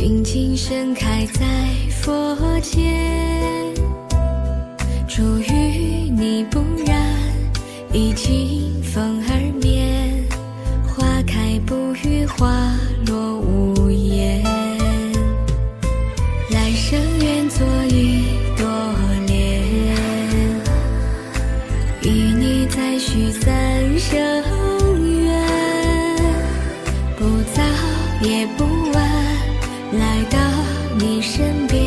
静静盛开在佛前，祝与你不染，已经风儿眠，花开不语，花落无言。来生愿做一朵莲，与你再续三生缘，不早也不晚，来到你身边，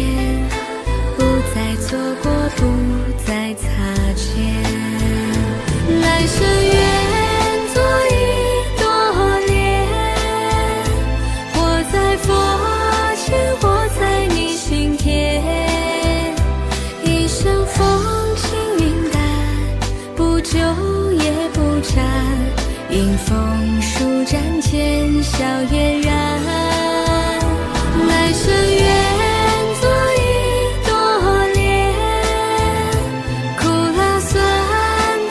不再错过，不再擦肩。来生愿做一朵莲，活在佛前，活在你心田，一生风轻云淡，不久也不沾，迎风舒展间笑嫣然。来生愿做一朵莲，苦辣酸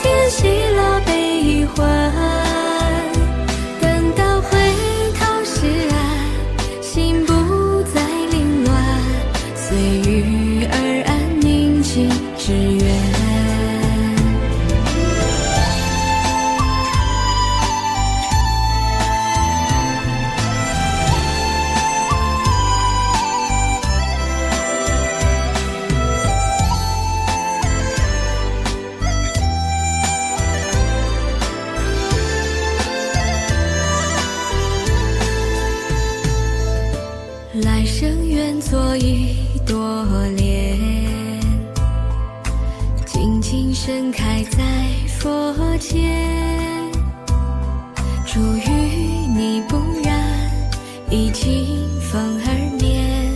甜喜乐悲欢，等到回头是岸，心不再凌乱，随遇而安，宁静致远。来生愿做一朵莲，静静盛开在佛前，祝与你不染，已经风儿眠，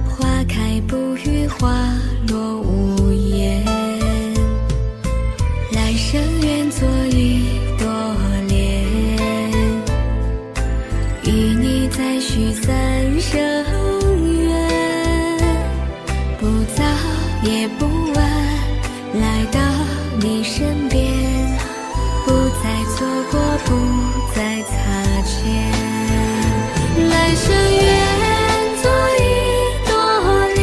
花开不语，花落无言。来生愿做一朵莲，与你再续三生缘，不早也不晚，来到你身边，不再错过，不再擦肩。来生愿做一朵莲，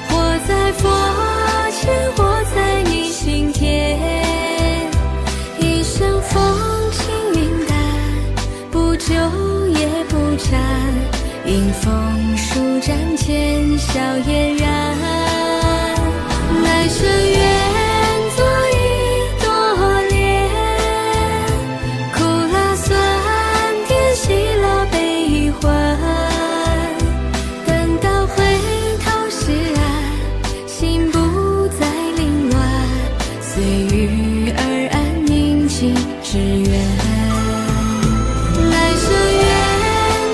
活在佛前，活在你心田，一生风轻云淡，不久也不沾，迎风舒展间笑嫣然。来生愿做一朵莲，苦辣酸甜喜乐悲欢，等到回头是岸，心不再凌乱，随遇而安，宁静致远。来生愿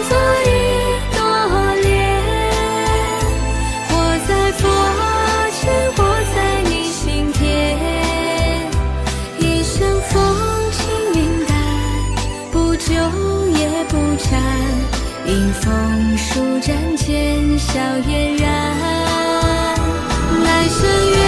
做一朵莲，活在佛前，活在你心田，一生风轻云淡，不久也不沾，迎风舒展间笑嫣然。来生愿